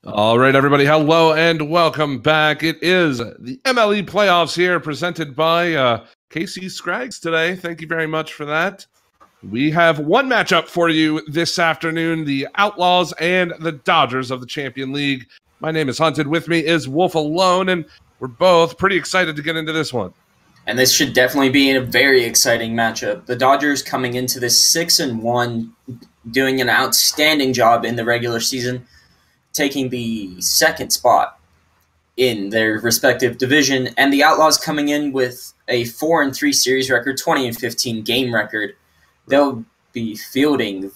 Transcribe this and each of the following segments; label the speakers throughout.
Speaker 1: All right, everybody, hello and welcome back. It is the MLE playoffs here presented by KC Scraggs today. Thank you very much for that. We have one matchup for you this afternoon, the Outlaws and the Dodgers of the Champion League. My name is Hunted. With me is Wolf Alone, and we're both pretty excited to get into this one.
Speaker 2: And this should definitely be a very exciting matchup. The Dodgers coming into this 6-1, doing an outstanding job in the regular season, taking the second spot in their respective division, and the Outlaws coming in with a 4-3 series record, 20-15 game record. They'll be fielding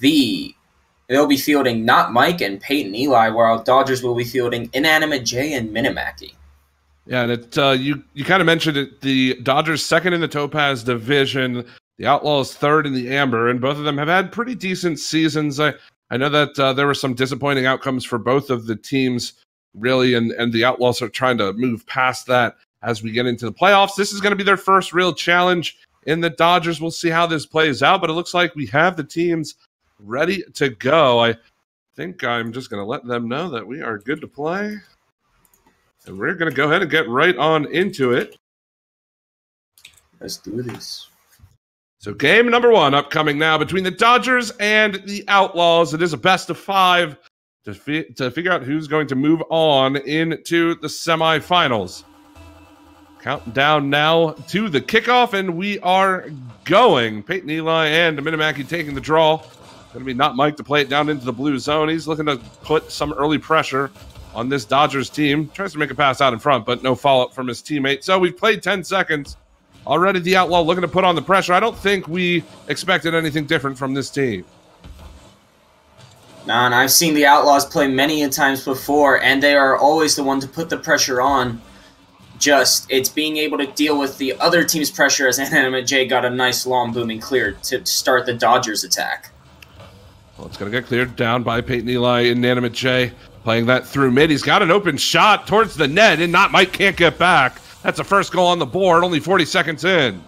Speaker 2: Not Mike and Peyton Eli, while Dodgers will be fielding Inanimate J and Minimaki.
Speaker 1: Yeah, and you kind of mentioned it. The Dodgers second in the Topaz division, the Outlaws third in the Amber, and both of them have had pretty decent seasons. I know that there were some disappointing outcomes for both of the teams, really, and the Outlaws are trying to move past that as we get into the playoffs. This is going to be their first real challenge in the Dodgers. We'll see how this plays out, but it looks like we have the teams ready to go. I think I'm just going to let them know that we are good to play, and we're going to go ahead and get right on into it.
Speaker 2: Let's do this.
Speaker 1: So game number one upcoming now between the Dodgers and the Outlaws. It is a best of 5 to figure out who's going to move on into the semifinals. Counting down now to the kickoff, and we are going. Peyton Eli and Minimaki taking the draw. Going to be Not Mike to play it down into the blue zone. He's looking to put some early pressure on this Dodgers team. Tries to make a pass out in front, but no follow-up from his teammate. So we've played 10 seconds. Already the Outlaw looking to put on the pressure. I don't think we expected anything different from this team.
Speaker 2: Nah, and I've seen the Outlaws play many a times before, and they are always the one to put the pressure on. Just, it's being able to deal with the other team's pressure, as Inanimate J got a nice long booming clear to start the Dodgers attack.
Speaker 1: Well, it's going to get cleared down by Peyton Eli. Inanimate J playing that through mid. He's got an open shot towards the net, and Not Mike can't get back. That's the first goal on the board, only 40 seconds in.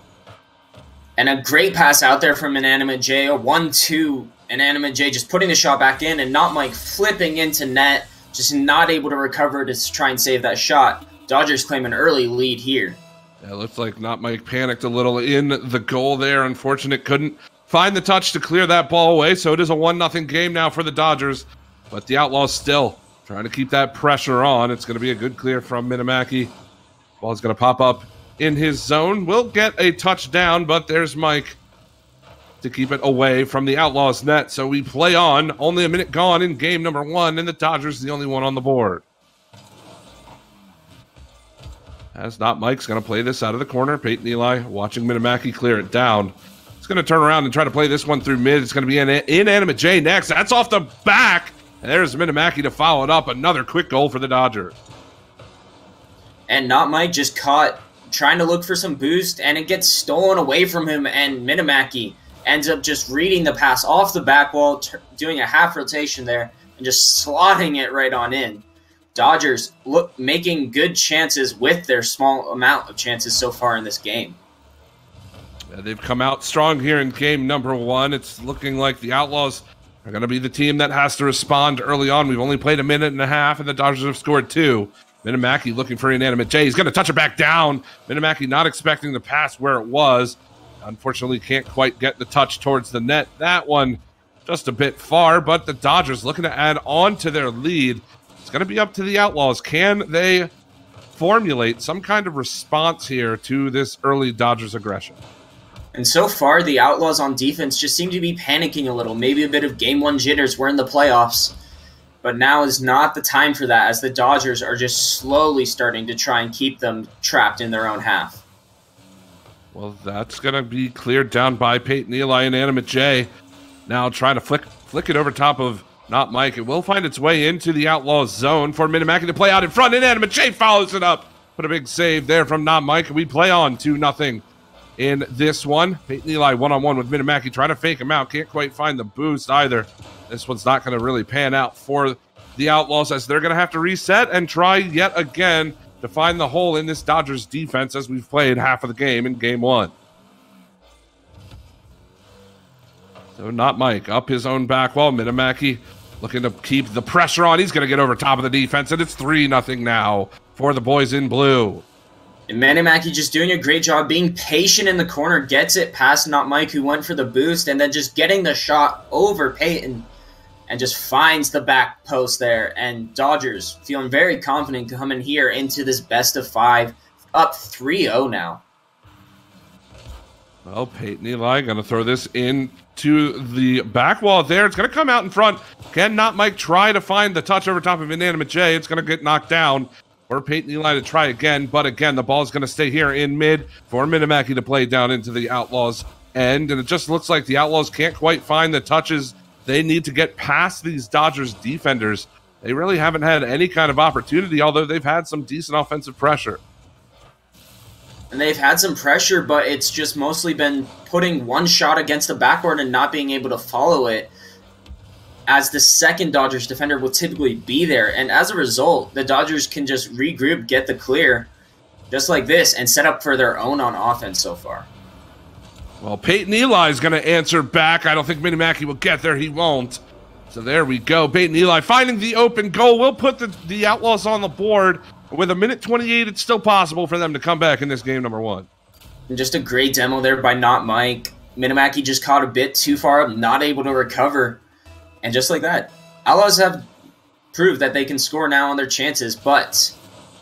Speaker 2: And a great pass out there from Inanimate J, a 1-2. Inanimate J just putting the shot back in, and Not Mike flipping into net, just not able to recover to try and save that shot. Dodgers claim an early lead here.
Speaker 1: Yeah, it looks like Not Mike panicked a little in the goal there. Unfortunate, couldn't find the touch to clear that ball away, so it is a 1-0 game now for the Dodgers. But the Outlaws still trying to keep that pressure on. It's going to be a good clear from Minimaki. Ball's going to pop up in his zone. We'll get a touchdown, but there's Mike to keep it away from the Outlaws net. So we play on. Only a minute gone in game number 1, and the Dodgers the only one on the board. As Not Mike's going to play this out of the corner. Peyton Eli watching Minimaki clear it down. He's going to turn around and try to play this one through mid. It's going to be an Inanimate J next. That's off the back. And there's Minimaki to follow it up. Another quick goal for the Dodgers.
Speaker 2: And Not Mike just caught trying to look for some boost, and it gets stolen away from him, and Minimaki ends up just reading the pass off the back wall, doing a half rotation there, and just slotting it right on in. Dodgers making good chances with their small amount of chances so far in this game.
Speaker 1: Yeah, they've come out strong here in game number 1. It's looking like the Outlaws are going to be the team that has to respond early on. We've only played a minute and a half, and the Dodgers have scored 2. Minimaki looking for Inanimate J. He's going to touch it back down. Minimaki not expecting the pass where it was. Unfortunately, can't quite get the touch towards the net. That one just a bit far, but the Dodgers looking to add on to their lead. It's going to be up to the Outlaws. Can they formulate some kind of response here to this early Dodgers aggression?
Speaker 2: And so far, the Outlaws on defense just seem to be panicking a little. Maybe a bit of Game 1 jitters. We're in the playoffs. But now is not the time for that, as the Dodgers are just slowly starting to try and keep them trapped in their own half.
Speaker 1: Well, that's going to be cleared down by Peyton Eli and Inanimate J. Now trying to flick it over top of Not Mike. It will find its way into the Outlaws zone for Minimaki to play out in front. Inanimate J follows it up. Put a big save there from Not Mike. We play on 2-0 in this one. Peyton Eli one-on-one with Minimaki, trying to fake him out. Can't quite find the boost either. This one's not going to really pan out for the Outlaws, as they're going to have to reset and try yet again to find the hole in this Dodgers defense, as we've played half of the game in game 1. So Not Mike up his own back wall. Minimaki looking to keep the pressure on. He's going to get over top of the defense, and it's 3-0 now for the boys in blue.
Speaker 2: And Manimaki just doing a great job being patient in the corner, gets it past Not Mike, who went for the boost, and then just getting the shot over Peyton and just finds the back post there. And Dodgers feeling very confident coming here into this best of 5, up 3-0 now.
Speaker 1: Well, Peyton Eli going to throw this into the back wall there. It's going to come out in front. Can Not Mike try to find the touch over top of Inanimate J? It's going to get knocked down. For Peyton Eli to try again, but again, the ball is going to stay here in mid for Minimaki to play down into the Outlaws end, and it just looks like the Outlaws can't quite find the touches they need to get past these Dodgers defenders. They really haven't had any kind of opportunity, although they've had some decent offensive pressure.
Speaker 2: And they've had some pressure, but it's just mostly been putting one shot against the backboard and not being able to follow it, as the second Dodgers defender will typically be there. And as a result, the Dodgers can just regroup, get the clear, just like this, and set up for their own on offense so far.
Speaker 1: Well, Peyton Eli is going to answer back. I don't think Minimaki will get there. He won't. So there we go. Peyton Eli finding the open goal. We'll put the Outlaws on the board. With a minute 28, it's still possible for them to come back in this game number 1.
Speaker 2: And just a great demo there by Not Mike. Minimaki just caught a bit too far up, not able to recover. And just like that, Outlaws have proved that they can score now on their chances, but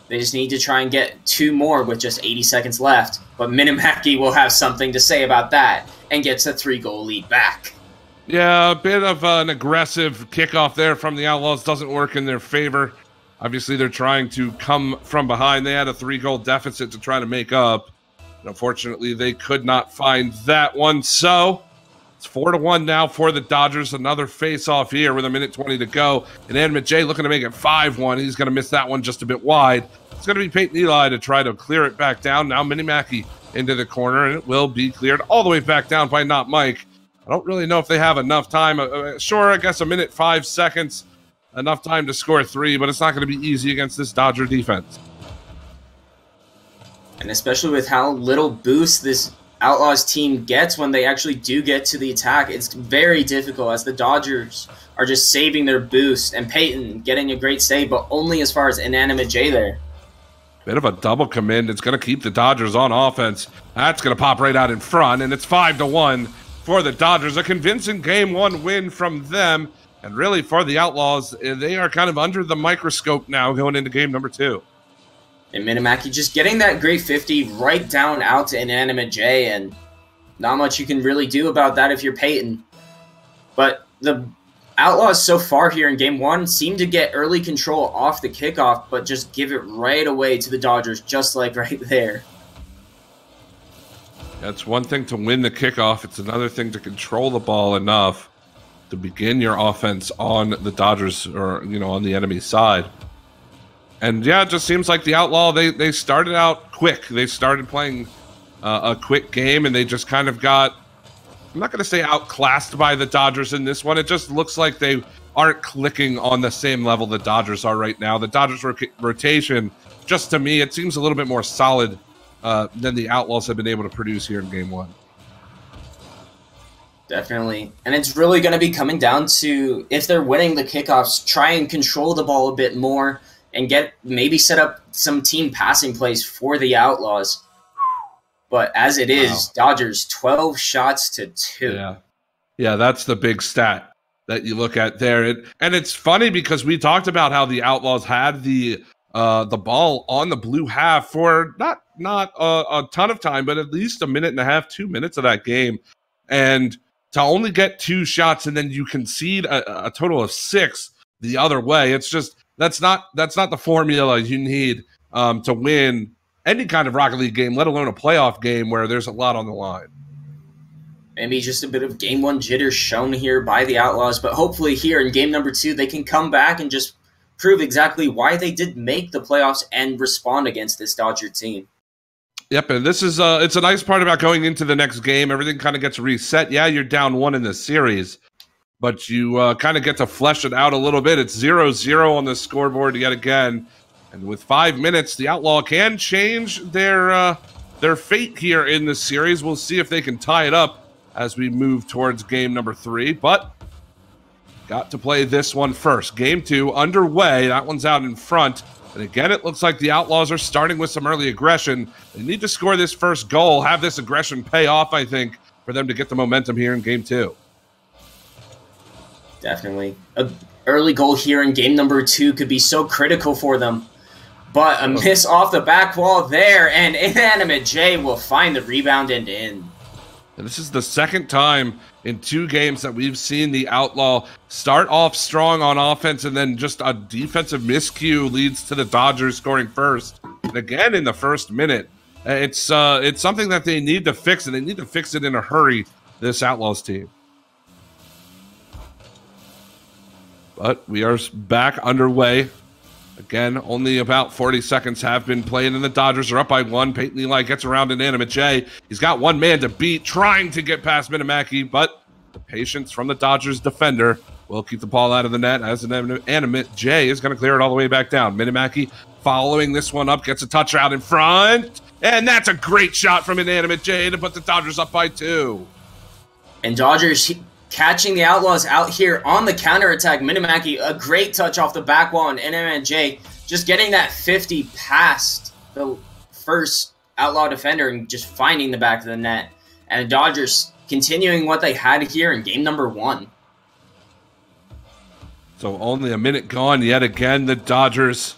Speaker 2: they just need to try and get 2 more with just 80 seconds left. But Minimaki will have something to say about that and gets a 3-goal lead back.
Speaker 1: Yeah, a bit of an aggressive kickoff there from the Outlaws doesn't work in their favor. Obviously, they're trying to come from behind. They had a 3-goal deficit to try to make up. And unfortunately, they could not find that one, so it's 4-1 now for the Dodgers. Another face-off here with a minute 20 to go. And Animate J looking to make it 5-1. He's going to miss that one just a bit wide. It's going to be Peyton Eli to try to clear it back down. Now Minimaki into the corner, and it will be cleared all the way back down by Not Mike. I don't really know if they have enough time. Sure, I guess a minute 5 seconds, enough time to score 3, but it's not going to be easy against this Dodger defense.
Speaker 2: And especially with how little boost this Outlaws team gets when they actually do get to the attack, it's very difficult as the Dodgers are just saving their boost, and Peyton getting a great save, but only as far as Inanimate J there.
Speaker 1: Bit of a double command. It's going to keep the Dodgers on offense. That's going to pop right out in front, and it's 5-1 for the Dodgers. A convincing Game 1 win from them, and really for the Outlaws, they are kind of under the microscope now going into game number 2.
Speaker 2: And Minimaki just getting that great 50 right down out to Inanimate J, and not much you can really do about that if you're Peyton. But the Outlaws so far here in Game 1 seem to get early control off the kickoff, but just give it right away to the Dodgers, just like right there.
Speaker 1: It's one thing to win the kickoff. It's another thing to control the ball enough to begin your offense on the Dodgers or, on the enemy side. And yeah, it just seems like the Outlaw, they started out quick. They started playing a quick game, and they just kind of got, I'm not going to say outclassed by the Dodgers in this one. It just looks like they aren't clicking on the same level the Dodgers are right now. The Dodgers rotation, just to me, it seems a little bit more solid than the Outlaws have been able to produce here in Game 1.
Speaker 2: Definitely. And it's really going to be coming down to, if they're winning the kickoffs, try and control the ball a bit more and maybe set up some team passing plays for the Outlaws. But as it is, Dodgers 12 shots to 2.
Speaker 1: Yeah, that's the big stat that you look at there. And it's funny because we talked about how the Outlaws had the ball on the blue half for not a ton of time, but at least a minute and a half, 2 minutes of that game. And to only get 2 shots and then you concede a total of 6 the other way, it's just, that's not the formula you need to win any kind of Rocket League game, let alone a playoff game where there's a lot on the line.
Speaker 2: Maybe just a bit of Game 1 jitters shown here by the Outlaws, but hopefully here in Game number 2, they can come back and just prove exactly why they did make the playoffs and respond against this Dodger team.
Speaker 1: Yep, and this is it's a nice part about going into the next game. Everything kind of gets reset. Yeah, you're down 1 in the series, but you kind of get to flesh it out a little bit. It's 0-0 on the scoreboard yet again. And with 5 minutes, the Outlaw can change their fate here in this series. We'll see if they can tie it up as we move towards game number 3. But got to play this one first. Game 2 underway. That one's out in front. And again, it looks like the Outlaws are starting with some early aggression. They need to score this first goal, have this aggression pay off, I think, for them to get the momentum here in Game 2.
Speaker 2: Definitely. An early goal here in game number 2 could be so critical for them. But a miss off the back wall there, and Inanimate J will find the rebound and in.
Speaker 1: And this is the second time in 2 games that we've seen the Outlaw start off strong on offense, and then just a defensive miscue leads to the Dodgers scoring first. And again, in the first minute, it's something that they need to fix, and they need to fix it in a hurry, this Outlaws team. But we are back underway. Again, only about 40 seconds have been played, and the Dodgers are up by 1. Peyton Eli gets around Inanimate J. He's got one man to beat, trying to get past Minimaki, but the patience from the Dodgers defender will keep the ball out of the net as Inanimate J is going to clear it all the way back down. Minimaki following this one up, gets a touch out in front, and that's a great shot from Inanimate J to put the Dodgers up by 2.
Speaker 2: And Dodgers catching the Outlaws out here on the counterattack. Minimaki, a great touch off the back wall, and Inanimate J just getting that 50 past the first Outlaw defender and just finding the back of the net. And the Dodgers continuing what they had here in game number 1.
Speaker 1: So only a minute gone yet again. The Dodgers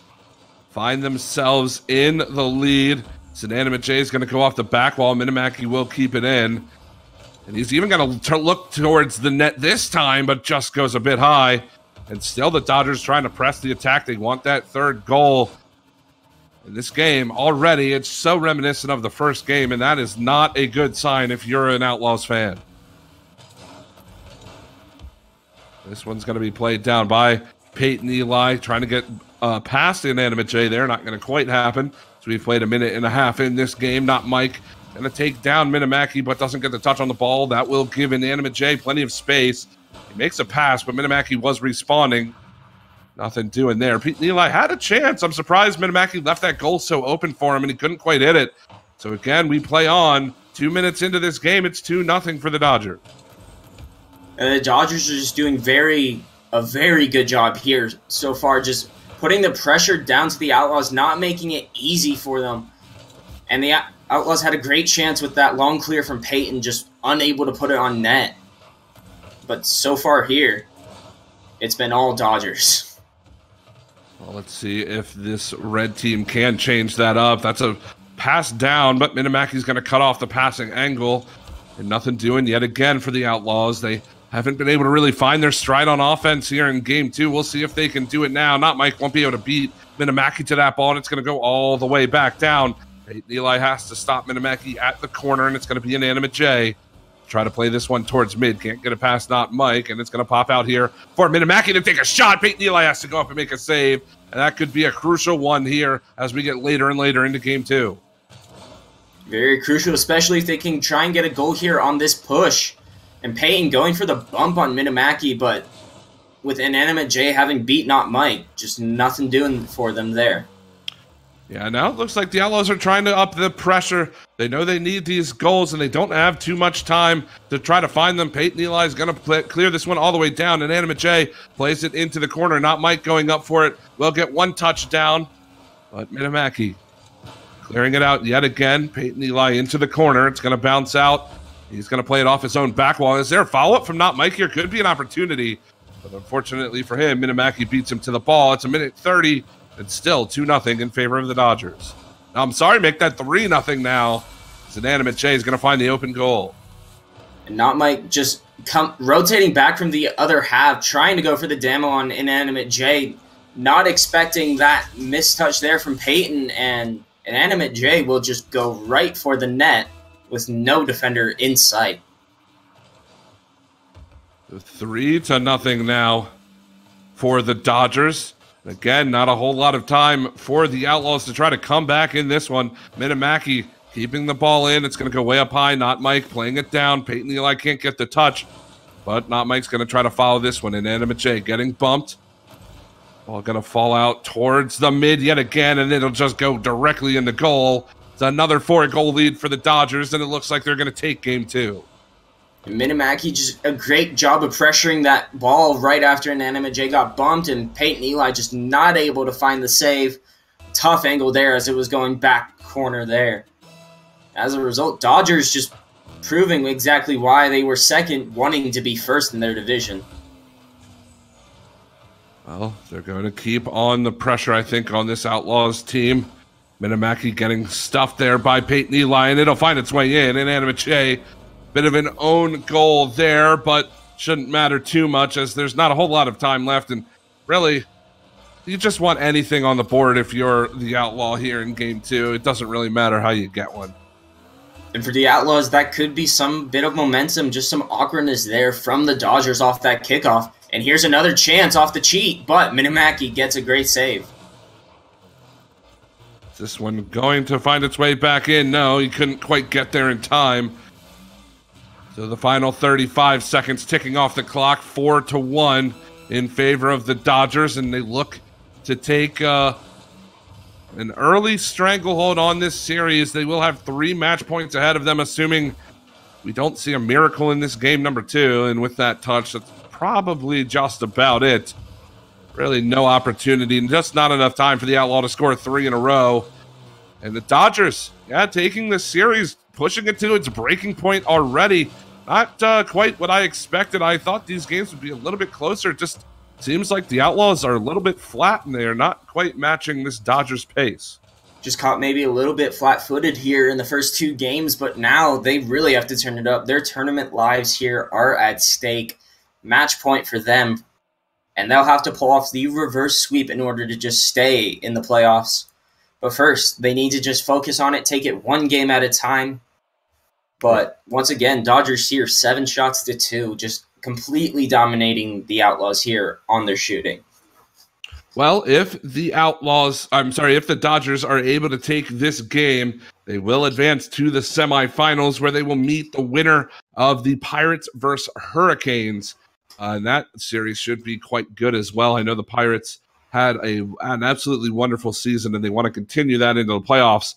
Speaker 1: find themselves in the lead. So Inanimate J is going to go off the back wall. Minimaki will keep it in. And he's even going to look towards the net this time, but just goes a bit high. And still the Dodgers trying to press the attack. They want that third goal in this game already. It's so reminiscent of the first game, and that is not a good sign if you're an Outlaws fan. This one's going to be played down by Peyton Eli, trying to get past Inanimate J there. Not going to quite happen. So we've played a minute and a half in this game. Not Mike. Going to take down Minimaki, but doesn't get the touch on the ball. That will give Inanimate J plenty of space. He makes a pass, but Minimaki was respawning. Nothing doing there. Pete Eli had a chance. I'm surprised Minimaki left that goal so open for him, and he couldn't quite hit it. So again, we play on. 2 minutes into this game, it's 2-0 for the Dodgers.
Speaker 2: The Dodgers are just doing a very good job here so far, just putting the pressure down to the Outlaws, not making it easy for them. And the Outlaws had a great chance with that long clear from Peyton, just unable to put it on net. But so far here, it's been all Dodgers.
Speaker 1: Well, let's see if this red team can change that up. That's a pass down, but Minimaki's going to cut off the passing angle. And nothing doing yet again for the Outlaws. They haven't been able to really find their stride on offense here in game 2. We'll see if they can do it now. Not Mike won't be able to beat Minimaki to that ball, and it's going to go all the way back down. Eli has to stop Minimaki at the corner, and it's going to be Inanimate J. Try to play this one towards mid. Can't get it past Not Mike, and it's going to pop out here for Minimaki to take a shot. Peyton Eli has to go up and make a save, and that could be a crucial one here as we get later and later into game 2.
Speaker 2: Very crucial, especially if they can try and get a goal here on this push. And Peyton going for the bump on Minimaki, but with Inanimate J having beat Not Mike, just nothing doing for them there.
Speaker 1: Yeah, now it looks like the Outlaws are trying to up the pressure. They know they need these goals, and they don't have too much time to try to find them. Peyton Eli is going to clear this one all the way down. Inanimate J plays it into the corner. Not Mike going up for it. Will get one touchdown, but Minimaki clearing it out yet again. Peyton Eli into the corner. It's going to bounce out. He's going to play it off his own back wall. Is there a follow-up from Not Mike here? Could be an opportunity, but unfortunately for him, Minimaki beats him to the ball. It's a minute 30. It's still 2-0 in favor of the Dodgers. Now, I'm sorry, make that 3-0 now. Inanimate J is going to find the open goal.
Speaker 2: And Not Mike just rotating back from the other half, trying to go for the demo on Inanimate J, not expecting that mistouch there from Peyton, and Inanimate J will just go right for the net with no defender in sight.
Speaker 1: 3-0 now for the Dodgers. Again, not a whole lot of time for the Outlaws to try to come back in this one. Minimaki keeping the ball in. It's going to go way up high. Not Mike playing it down. Peyton Eli can't get the touch, but Not Mike's going to try to follow this one. Inanimate J getting bumped. Ball going to fall out towards the mid yet again, and it'll just go directly in the goal. It's another 4-goal lead for the Dodgers, and it looks like they're going to take game 2.
Speaker 2: Minimaki just a great job of pressuring that ball right after Inanimate J got bumped, and Peyton Eli just not able to find the save. Tough angle there as it was going back corner there. As a result, Dodgers just proving exactly why they were second, wanting to be first in their division.
Speaker 1: Well, they're going to keep on the pressure, I think, on this Outlaws team. Minimaki getting stuffed there by Peyton Eli, and it'll find its way in. Inanimate J, bit of an own goal there, but shouldn't matter too much as there's not a whole lot of time left. And really, you just want anything on the board if you're the Outlaw here in Game 2. It doesn't really matter how you get one.
Speaker 2: And for the Outlaws, that could be some bit of momentum, just some awkwardness there from the Dodgers off that kickoff. And here's another chance off the cheat, but Minimaki gets a great save.
Speaker 1: Is this one going to find its way back in? No, he couldn't quite get there in time. So the final 35 seconds ticking off the clock, 4-1 in favor of the Dodgers, and they look to take an early stranglehold on this series. They will have 3 match points ahead of them, assuming we don't see a miracle in this game number 2. And with that touch, that's probably just about it. Really no opportunity and just not enough time for the Outlaw to score 3 in a row. And the Dodgers, taking this series, pushing it to its breaking point already. Not quite what I expected. I thought these games would be a little bit closer. It just seems like the Outlaws are a little bit flat and they are not quite matching this Dodgers pace.
Speaker 2: Just caught maybe a little bit flat-footed here in the first 2 games, but now they really have to turn it up. Their tournament lives here are at stake. Match point for them. And they'll have to pull off the reverse sweep in order to just stay in the playoffs. But first, they need to just focus on it, take it 1 game at a time. But once again, Dodgers here, 7 shots to 2, just completely dominating the Outlaws here on their shooting.
Speaker 1: Well, if the Dodgers are able to take this game, they will advance to the semifinals where they will meet the winner of the Pirates versus Hurricanes. And that series should be quite good as well. I know the Pirates had an absolutely wonderful season, and they want to continue that into the playoffs.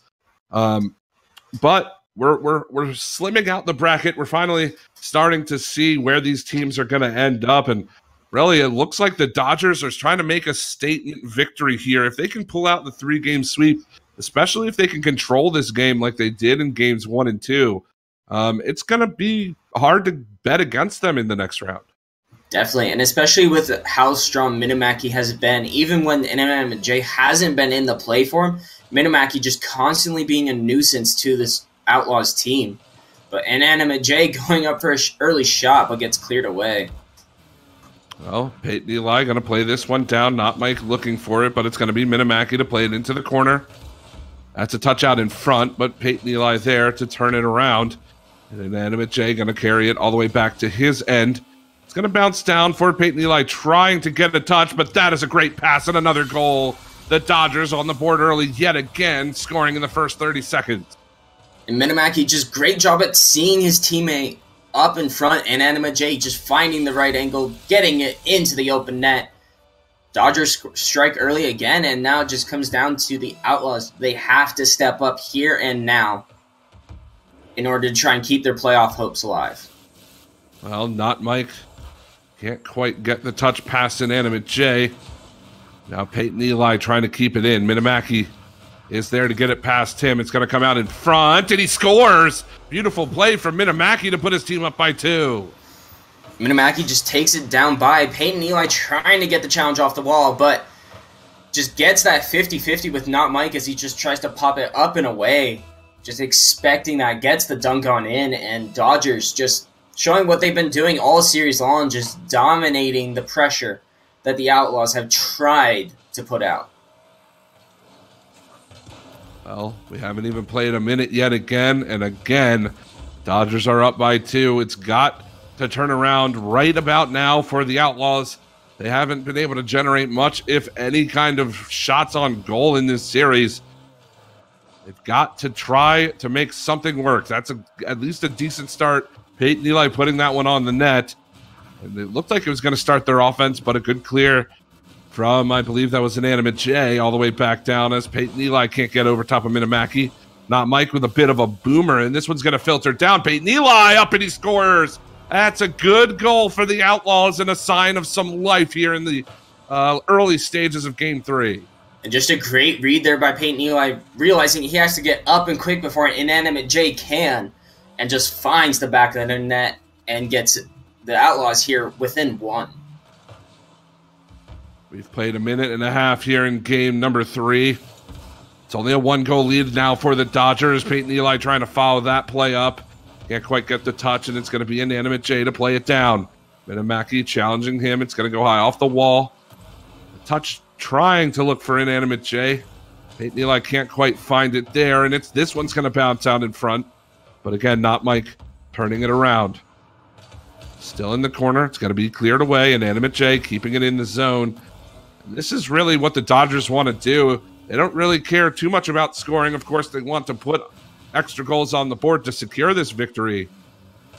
Speaker 1: But we're slimming out the bracket. We're finally starting to see where these teams are going to end up, and really, it looks like the Dodgers are trying to make a statement victory here. If they can pull out the 3-game sweep, especially if they can control this game like they did in games 1 and 2, it's going to be hard to bet against them in the next round.
Speaker 2: Definitely, and especially with how strong Minimaki has been, even when Inanimate J hasn't been in the play for him, Minimaki just constantly being a nuisance to this Outlaws team. But Inanimate J going up for an early shot, but gets cleared away.
Speaker 1: Well, Peyton Eli going to play this one down. Not Mike looking for it, but it's going to be Minimaki to play it into the corner. That's a touch out in front, but Peyton Eli there to turn it around. And Inanimate J going to carry it all the way back to his end. It's going to bounce down for Peyton Eli trying to get a touch, but that is a great pass and another goal. The Dodgers on the board early yet again, scoring in the first 30 seconds.
Speaker 2: And Minimaki just great job at seeing his teammate up in front, and Inanimate J just finding the right angle, getting it into the open net. Dodgers strike early again, and now it just comes down to the Outlaws. They have to step up here and now in order to try and keep their playoff hopes alive.
Speaker 1: Well, not Mike. Can't quite get the touch past Inanimate J. Now Peyton Eli trying to keep it in. Minimaki is there to get it past him. It's going to come out in front, and he scores! Beautiful play from Minimaki to put his team up by 2.
Speaker 2: Minimaki just takes it down by Peyton Eli trying to get the challenge off the wall, but just gets that 50-50 with Not Mike as he just tries to pop it up and away. Just expecting that, gets the dunk on in, and Dodgers just showing what they've been doing all series long, just dominating the pressure that the Outlaws have tried to put out.
Speaker 1: Well, we haven't even played a minute yet again, and again, Dodgers are up by 2. It's got to turn around right about now for the Outlaws. They haven't been able to generate much, if any, kind of shots on goal in this series. They've got to try to make something work. That's at least a decent start. Peyton Eli putting that one on the net. And it looked like it was going to start their offense, but a good clear from, I believe that was Inanimate J, all the way back down as Peyton Eli can't get over top of Minimaki. Not Mike with a bit of a boomer, and this one's going to filter down. Peyton Eli up, and he scores. That's a good goal for the Outlaws and a sign of some life here in the early stages of Game 3.
Speaker 2: And just a great read there by Peyton Eli, realizing he has to get up and quick before an inanimate J can, and just finds the back of the net and gets the Outlaws here within 1.
Speaker 1: We've played a minute and a half here in game number 3. It's only a 1-goal lead now for the Dodgers. Peyton Eli trying to follow that play up. Can't quite get the touch, and it's going to be Inanimate J to play it down. Minamaki challenging him. It's going to go high off the wall. The touch trying to look for Inanimate J. Peyton Eli can't quite find it there, and this one's going to bounce out in front. But again, not Mike turning it around. Still in the corner. It's going to be cleared away. Inanimate J keeping it in the zone. And this is really what the Dodgers want to do. They don't really care too much about scoring. Of course, they want to put extra goals on the board to secure this victory.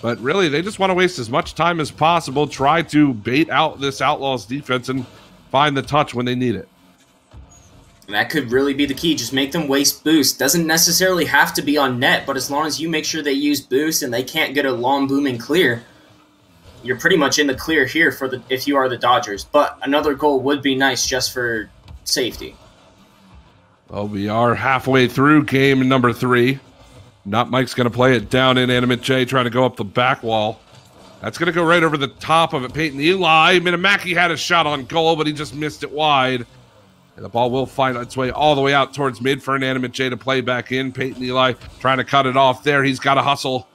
Speaker 1: But really, they just want to waste as much time as possible, try to bait out this Outlaws defense and find the touch when they need it.
Speaker 2: And that could really be the key. Just make them waste boost. Doesn't necessarily have to be on net, but as long as you make sure they use boost and they can't get a long booming clear, you're pretty much in the clear here if you are the Dodgers. But another goal would be nice just for safety.
Speaker 1: Well, we are halfway through game number 3. Not Mike's going to play it down. Inanimate J trying to go up the back wall. That's going to go right over the top of it. Peyton Eli. Minamaki had a shot on goal, but he just missed it wide. And the ball will find its way all the way out towards mid for Inanimate J to play back in. Peyton Eli trying to cut it off there. He's got to hustle.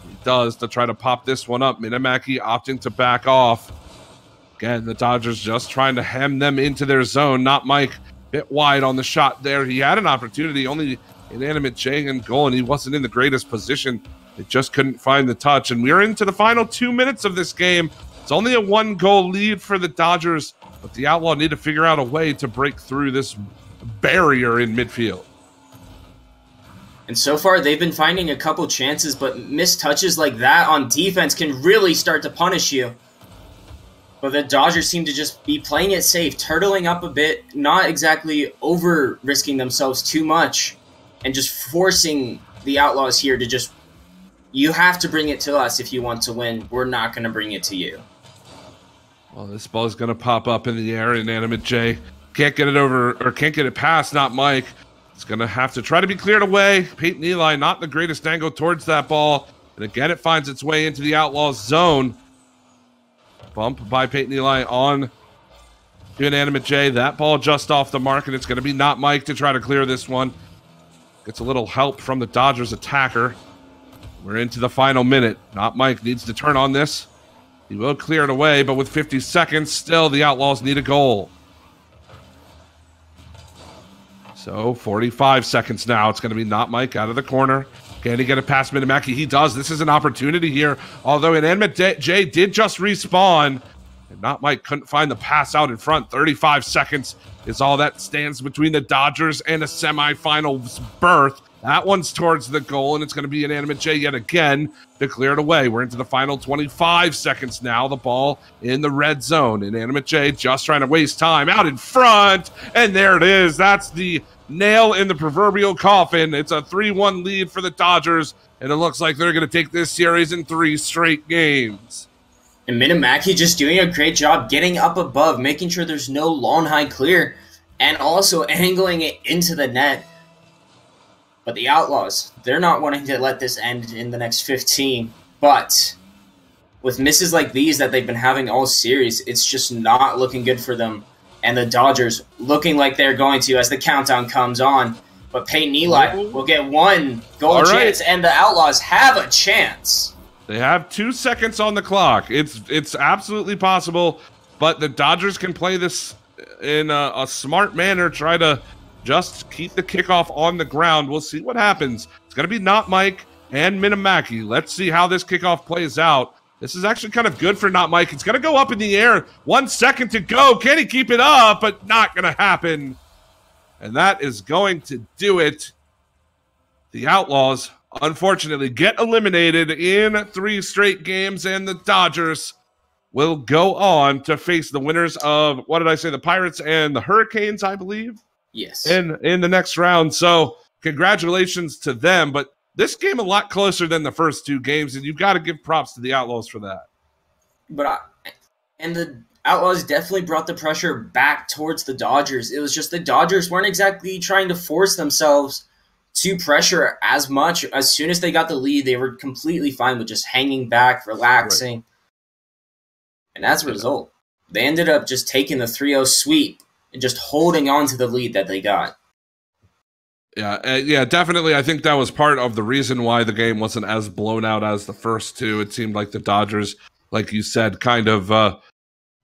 Speaker 1: He does to try to pop this one up. Minamaki opting to back off. Again, the Dodgers just trying to hem them into their zone. Not Mike. Bit wide on the shot there. He had an opportunity. Only Inanimate J and goal, and he wasn't in the greatest position. They just couldn't find the touch. And we're into the final 2 minutes of this game. It's only a 1-goal lead for the Dodgers, but the Outlaw need to figure out a way to break through this barrier in midfield.
Speaker 2: And so far, they've been finding a couple chances, but missed touches like that on defense can really start to punish you. But the Dodgers seem to just be playing it safe, turtling up a bit, not exactly over-risking themselves too much, and just forcing the Outlaws here to just, you have to bring it to us if you want to win. We're not going to bring it to you.
Speaker 1: Well, this ball is going to pop up in the air. Inanimate J can't get it over, or can't get it past, not Mike. It's going to have to try to be cleared away. Peyton Eli, not the greatest angle towards that ball. And again, it finds its way into the Outlaws zone. Bump by Peyton Eli on to Inanimate J. That ball just off the mark, and it's going to be not Mike to try to clear this one. Gets a little help from the Dodgers attacker. We're into the final minute. Not Mike needs to turn on this. He will clear it away, but with 50 seconds, still the Outlaws need a goal. So 45 seconds now. It's going to be not Mike out of the corner. Can he get it past Minamaki? He does. This is an opportunity here. Although Inanimate J did just respawn. And not Mike couldn't find the pass out in front. 35 seconds is all that stands between the Dodgers and a semifinals berth. That one's towards the goal, and it's going to be Inanimate J yet again to clear it away. We're into the final 25 seconds now. The ball in the red zone. Inanimate J just trying to waste time out in front. And there it is. That's the nail in the proverbial coffin. It's a 3-1 lead for the Dodgers, and it looks like they're going to take this series in 3 straight games.
Speaker 2: And Minamaki just doing a great job getting up above, making sure there's no long high clear, and also angling it into the net. But the Outlaws, they're not wanting to let this end in the next 15. But with misses like these that they've been having all series, it's just not looking good for them. And the Dodgers looking like they're going to as the countdown comes on. But Peyton Eli will get 1 goal chance, and the Outlaws have a chance.
Speaker 1: They have 2 seconds on the clock. It's absolutely possible, but the Dodgers can play this in a smart manner, try to just keep the kickoff on the ground. We'll see what happens. It's going to be not Mike and Minamaki. Let's see how this kickoff plays out. This is actually kind of good for not Mike. It's going to go up in the air. 1 second to go. Can he keep it up? But not going to happen. And that is going to do it. The Outlaws, unfortunately, get eliminated in 3 straight games, and the Dodgers will go on to face the winners of, what did I say, the Pirates and the Hurricanes, I believe?
Speaker 2: Yes.
Speaker 1: In the next round. So congratulations to them. But this game a lot closer than the first two games, and you've got to give props to the Outlaws for that.
Speaker 2: And the Outlaws definitely brought the pressure back towards the Dodgers. It was just the Dodgers weren't exactly trying to force themselves to pressure as much. As soon as they got the lead, they were completely fine with just hanging back, relaxing. Right. And as a result, they ended up just taking the 3-0 sweep and just holding on to the lead that they got.
Speaker 1: Yeah, definitely. I think that was part of the reason why the game wasn't as blown out as the first two. It seemed like the Dodgers, like you said, kind of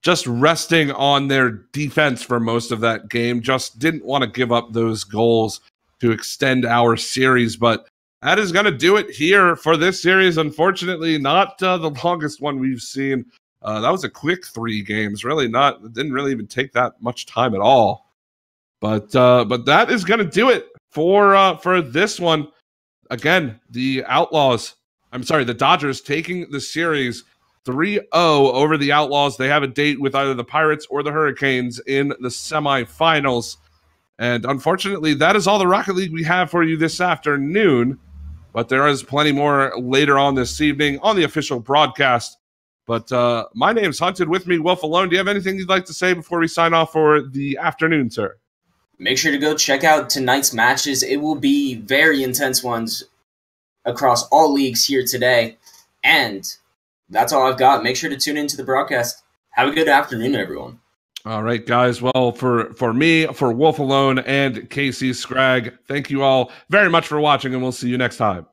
Speaker 1: just resting on their defense for most of that game, just didn't want to give up those goals to extend our series. But that is going to do it here for this series. Unfortunately, not the longest one we've seen. That was a quick 3 games. Really not. It didn't really even take that much time at all. But that is going to do it for this one. Again, the Dodgers taking the series 3-0 over the Outlaws. They have a date with either the Pirates or the Hurricanes in the semifinals. And unfortunately, that is all the Rocket League we have for you this afternoon. But there is plenty more later on this evening on the official broadcast. But my name's Hunted. With me, Wolf Alone. Do you have anything you'd like to say before we sign off for the afternoon, sir?
Speaker 2: Make sure to go check out tonight's matches. It will be very intense ones across all leagues here today. And that's all I've got. Make sure to tune into the broadcast. Have a good afternoon, everyone.
Speaker 1: All right, guys. Well, for me, for Wolf Alone, and Casey Scragg, thank you all very much for watching, and we'll see you next time.